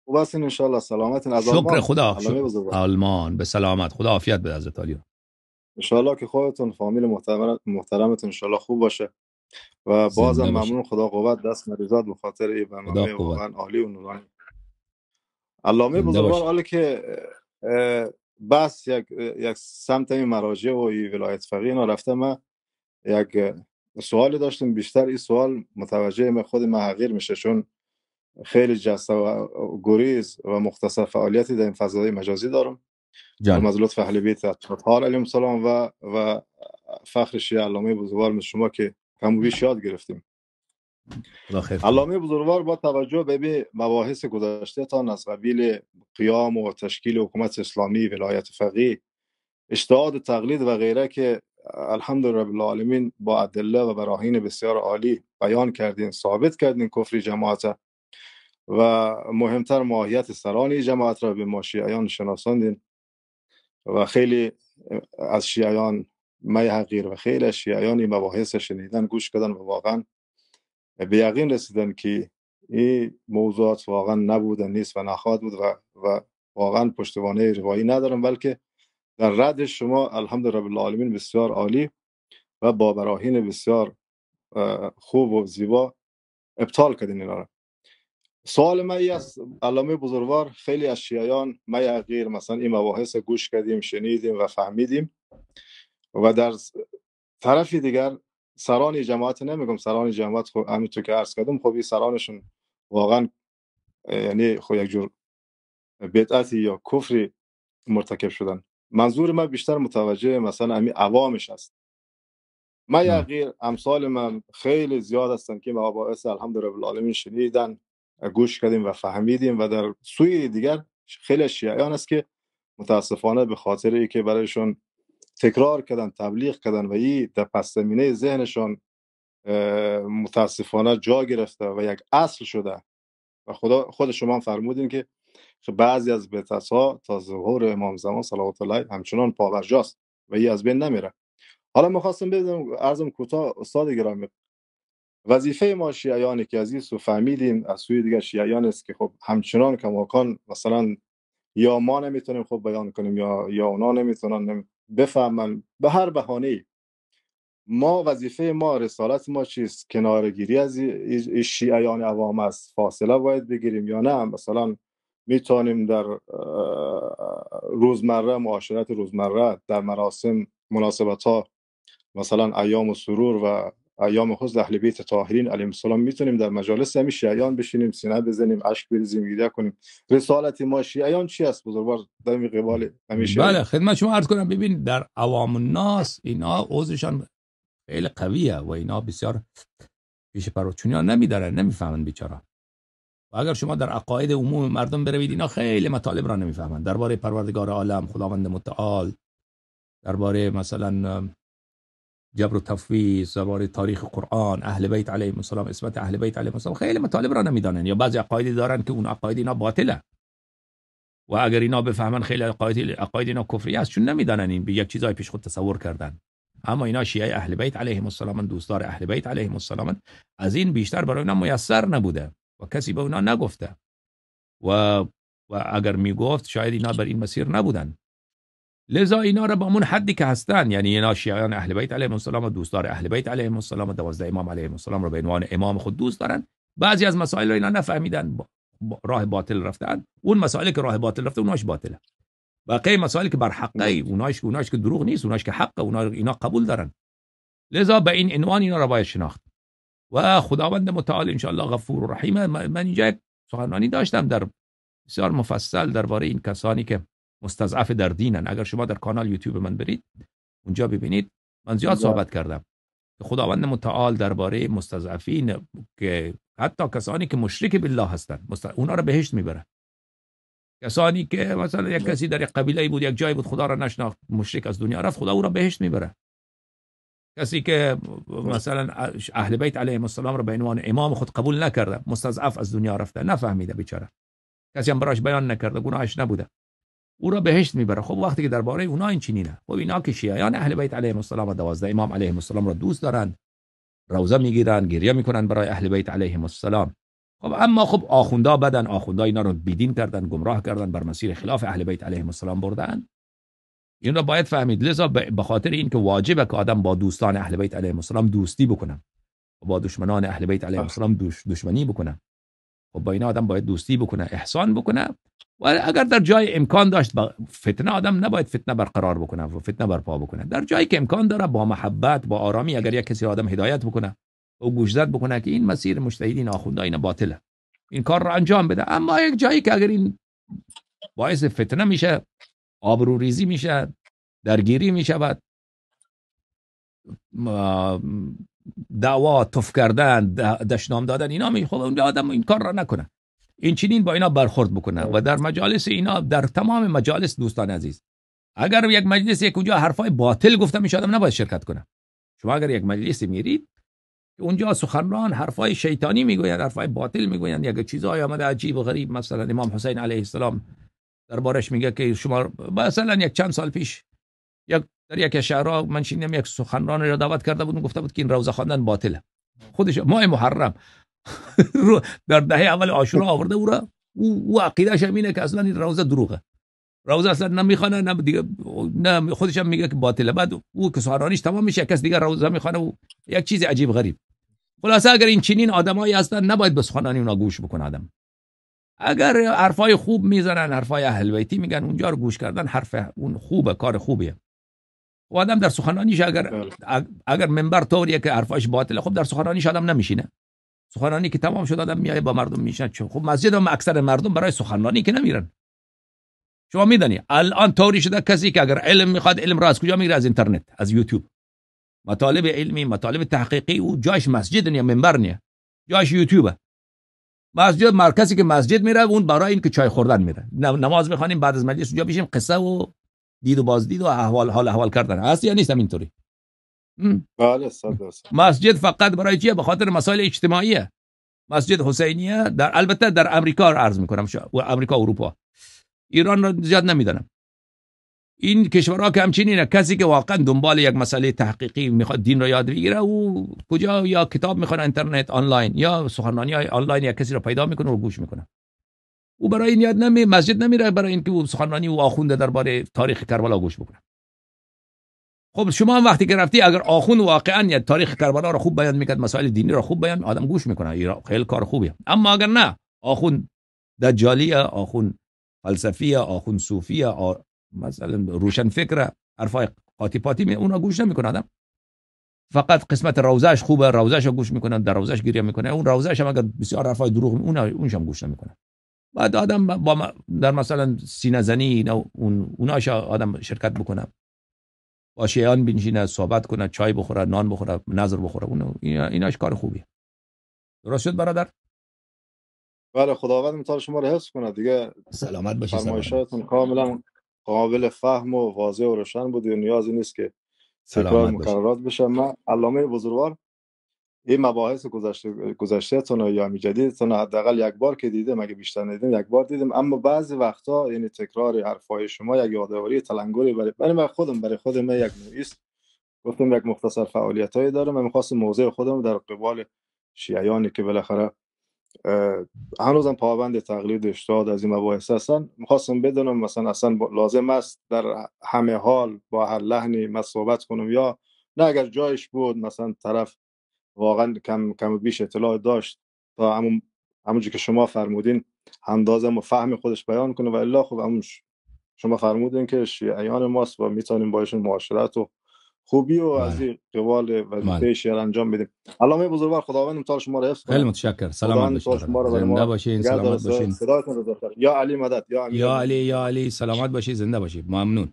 خوب هستین ان شاء الله؟ سلامتین از شکر آلمان؟ خدا. علامه بزرگوار آلمان به سلامت. خدا عافیت بده حضرت عالی. ان شاء الله که خودتون فامیل محترمتون ان شاء الله خوب باشه و بازم زنده باشید. ممنون. خدا قوت دست مریضات به خاطر این خدا برنامه قوت. واقعا عالی و نورانی. علامه زنده بزرگوار، باشید. حالا که بس یک سمت این مراجع و این ولایت فقیه اینا رفته، من یک سوالی داشتم. بیشتر این سوال متوجه من خود من حقیر میشه، چون خیلی جسته و گریز و مختصر فعالیتی در این فضای مجازی دارم. جان. از لطف اهل بیت اطهار علیهم السلام و فخر شیعه علامه بزرگوار مثل شما که کم و بیش یاد گرفتیم. خدا خیر کنه. علامه بزرگوار با توجه به مباحث گذشته تان از قبیل قیام و تشکیل حکومت اسلامی، ولایت فقیه، اجتهاد تقلید و غیره که الحمدلله رب العالمین با ادله و براهین بسیار عالی بیان کردین، ثابت کردین کفر جماعت و مهمتر ماهیت سرانی جماعت را به ما شیعیان شناساندین و خیلی از شیعیان می حقیر و خیلی از شیعیان این مباحث شنیدن، گوش کردن و واقعا به یقین رسیدن که این موضوعات واقعا نبودن، نیست و نخواهد بود و واقعا پشتوانه روایی ندارن، بلکه در رد شما الحمدلله رب العالمین بسیار عالی و با براهین بسیار خوب و زیبا ابطال کردین اینا را. سوال من این است علامه بزرگوار، خیلی از شیعیان می حقیر مثلا این مباحث گوش کردیم، شنیدیم و فهمیدیم و در طرف دیگر سران جماعت، نمیگم سران جماعت، خب همونطور که عرض کردم، خب این سرانشون واقعا یعنی خب یک جور بدعتی یا کفری مرتکب شدن. منظور من بیشتر متوجه مثلا همین عوامش است. من یقین امثال من خیلی زیاد هستن که مباحث الحمدلله رب العالمین شنیدن، گوش کردیم و فهمیدیم و در سوی دیگر خیلی شیعیان است که متاسفانه به خاطر اینکه برایشون تکرار کردن، تبلیغ کردن و این در پس زمینه ذهنشان متاسفانه جا گرفته و یک اصل شده و خود شما هم فرمودین که بعضی از بدعت‌ها تا ظهور امام زمان صلوات الله علیه همچنان پابرجاست و این از بین نمیره. حالا می‌خواستم بدونم، عرضم کوتاه استاد گرامی، وظیفه ما شیعیانی که عزیز و فهمیدیم از سوی دیگر شیعیان است که خب همچنان کماکان مثلا یا ما نمیتونیم خب بیان کنیم یا اونا نمیتونن بفهمن به هر بهانه‌ای، ما وظیفه ما، رسالت ما چیست؟ کنارگیری از این شیعیان عوام است، فاصله باید بگیریم یا نه مثلا میتونیم در روزمره، معاشرت روزمره، در مراسم، مناسبت ها، مثلا ایام سرور و ایام حزن اهل بیت طاهرین علیهم السلام میتونیم در مجالس همین شیعیان بشینیم، سینه بزنیم، اشک بریزیم، گریه کنیم. رسالت ما شیعیان چی است بزرگوار در این قبال همین بله، شیعیان؟ خدمت شما عرض کنم. ببین، در عوام الناس اینا عضوشان خیلی قویه و اینا بسیار پیش پرو، چون اینا نمیدارن، نمیفهمن بیچاره. و اگر شما در عقاید عموم مردم بروید، اینا خیلی مطالب را نمیفهمن، درباره پروردگار عالم خداوند متعال، درباره مثلا جبر و تفویض، درباره تاریخ قرآن، اهل بیت علیهم السلام، اسمت اهل بیت علیهم السلام، خیلی مطالب را نمیدانن. یا بعضی عقایدی دارن که اون عقاید اینا باطله و اگر اینا بفهمن خیلی عقاید اینا کفری است، چون نمیدانن، این به یک چیزای پیش خود تصور کردن. اما اینا شیعه اهل بیت علیهم السلام، دوستدار اهل بیت علیهم السلام، از این بیشتر برای اینا میسر نبوده و کسی به اونا نگفته و اگر میگفت شاید اینا بر این مسیر نبودن. لذا اینا را با اون حدی که هستن، یعنی اینا شیعیان اهل بیت علیهم السلام و دوستدار اهل بیت علیهم السلام و 12 امام علیهم السلام را به عنوان امام خود دوست دارن. بعضی از مسائل را اینا نفهمیدن، راه باطل رفتن. اون مسائلی که راه باطل رفته اوناش باطله، باقی مسائلی که بر حقه، اوناش که دروغ نیست، اوناش که حقه، اینا قبول دارن. لذا به این عنوان اینا را باید شناخت و خداوند متعال ان شاء الله غفور و رحیم. من اینجا سخنرانی داشتم در بسیار مفصل درباره این کسانی که مستضعف در دینن. اگر شما در کانال یوتیوب من برید اونجا ببینید، من زیاد صحبت کردم که خداوند متعال درباره مستضعفین که حتی کسانی که مشرک بالله هستند اونا را بهشت میبره. کسانی که مثلا یک کسی در یک قبیله بود، یک جای بود، خدا را نشناخت، مشرک از دنیا رفت، خدا او را بهشت میبره. کسی که مثلا اهل بیت علیهم السلام را به عنوان امام خود قبول نکرده، مستضعف از دنیا رفته، نفهمیده بیچاره، کسی هم براش بیان نکرده، گناهش نبوده، او را بهشت میبره. خب وقتی که درباره اونا این چنینه، خب اینا که شیعیان اهل بیت علیهم السلام و 12 امام علیهم السلام را دوست دارن، روزه میگیرن، گریه میکنن برای اهل بیت علیهم السلام، خب اما خب آخوندا بدن، آخوندا اینا رو بیدین کردن، گمراه کردن، بر مسیر خلاف اهل بیت علیهم السلام بردن. این رو باید فهمید. لذا به خاطر این که واجبه که آدم با دوستان اهل بیت علیهم السلام دوستی بکنه و با دشمنان اهل بیت علیهم السلام دشمنی بکنه. خب با اینا آدم باید دوستی بکنه، احسان بکنه، و اگر در جای امکان داشت فتنه، آدم نباید فتنه برقرار بکنه و فتنه برپا بکنه. در جایی که امکان داره با محبت، با آرامی، اگر یک کسی آدم هدایت بکنه و گوشزد بکنه که این مسیر مجتهدین آخوندا این باطله، این کار رو انجام بده. اما یک جایی که اگر این باعث فتنه میشه، آبروریزی میشه، درگیری میشود، دعوا، تف کردن، دشنام دادن، اینا می، خب اون آدم این کار را نکنه. این چنین با اینا برخورد بکنه. و در مجالس اینا، در تمام مجالس دوستان عزیز، اگر یک مجلس یک اونجا حرفای باطل گفته میشه، آدم نباید شرکت کنه. شما اگر یک مجلسی میرید اونجا سخنران حرفای شیطانی میگویند، حرفای باطل میگویند، یک چیزای آمده عجیب و غریب، مثلا امام حسین علیه السلام دربارش میگه که شما مثلا یک چند سال پیش در یک شهر من شنیدم یک سخنران را دعوت کرده بود، گفته بود که این روزه خواندن باطله. خودش ماه محرم در دهه اول عاشورا آورده او را، او عقیده‌اش اینه که اصلا این روزه دروغه، روزه اصلا نمیخونه، نه دیگه، نه خودش هم میگه که باطله. بعد او که سخنرانیش تمام میشه، کس دیگه روزه میخونه و یک چیز عجیب غریب. خلاصه اگر این چنین آدمایی هستن، نباید به سخنرانی اونا گوش بکنه آدم. اگر حرفای خوب میزنن، حرفای اهل بیتی میگن، اونجا رو گوش کردن حرف اون خوبه، کار خوبیه. و آدم در سخنرانیش اگر منبر طوریه که حرفاش باطله، خب در سخنرانیش آدم نمیشینه. سخنرانی که تمام شد آدم میاد با مردم میشینه. خب مسجد هم اکثر مردم برای سخنرانی که نمیرن. شما میدونی الان طوری شده کسی که اگر علم میخواد، علم را از کجا میگیره؟ از اینترنت، از یوتیوب. مطالب علمی، مطالب تحقیقی، او جایش مسجد نه، منبر نه، جایش یوتیوبه. مسجد، مرکزی که مسجد میره، اون برای این که چای خوردن میره. نماز میخوانیم، بعد از مجلس اونجا بشیم قصه و دید و بازدید و حال کردن. هست یا نیست همینطوری؟ بله. مسجد فقط برای چیه؟ به خاطر مسائل اجتماعیه. مسجد حسینیه البته در امریکا رو عرض میکنم، و امریکا، اروپا، ایران رو زیاد نمیدونم. این کشورها که همچنینه، کسی که واقعا دنبال یک مسئله تحقیقی میخواد دین رو یاد بگیره، او کجا یا کتاب میخونه، اینترنت آنلاین، یا سخنرانی های آنلاین، یا کسی رو پیدا میکنه و گوش میکنه. او برای این یاد مسجد نمیره برای اینکه او سخنرانی و آخونده درباره تاریخ کربلا گوش بکنه. خب شما وقتی که رفتی، اگر آخوند واقعا یا تاریخ کربلا رو خوب بیان میکرد، مسائل دینی رو خوب بیان، آدم گوش میکنه، خیلی کار خوبیه. اما اگر نه، آخوند دجالیه، آخوند فلسفیه، آخوند صوفیه، مثلا روشن فکره، حرفای قاطی پاتی اونا گوش نمیکنه آدم. فقط قسمت روزهش خوبه، روزهش رو گوش میکنه، در روزهش گریه میکنه. اون روزهش هم اگر بسیار حرفای دروغ اونش هم گوش نمیکنه. بعد آدم با در مثلا سینه زنی اوناش آدم شرکت بکنه، با شیعان بنشینه، صحبت کنه، چای بخوره، نان بخوره، نظر بخوره، ایناش کار خوبیه. درست شد برادر؟ بله، خداوند متعال شما رو حفظ کنه دیگه. سلامت باشید. فرمایشاتون کاملا قابل فهم و واضح و روشن بود و نیازی نیست که تکرار مکررات بشه. من علامه بزرگوار این مباحث گذشته‌تون یا همین جدیدتون حداقل یک بار که دیدم، اگه بیشتر ندیدم یک بار دیدم، اما بعضی وقتا یعنی تکرار حرفای شما یک یادآوری تلنگری برای من خودم یک نوعیست. گفتم یک مختصر فعالیتایی دارم، من می‌خواستم موضوع خودم در قبال شیعیانی که بالاخره هنوزم پابند تقلید اجتهاد از این مباحث هستن، می‌خواستم بدونم مثلا اصلا لازم است در همه حال با هر لحنی من صحبت کنم یا نه، اگر جایش بود مثلا طرف واقعا کم بیش اطلاع داشت تا همونجوری که شما فرمودین اندازه و فهم خودش بیان کنه، و الا خب همون شما فرمودین که شیعیان ماست و میتونیم باشون معاشرت و خوبی و از این قبال وظیفه شیعه انجام بدیم. علامه بزرگوار خداوند متعال شما رو حفظ کنه. خیلی متشکر. سلامت باشید. زنده باشین، سلامت باشین. یا علی مدد، یا علی، سلامت باشید، زنده باشید. ممنون.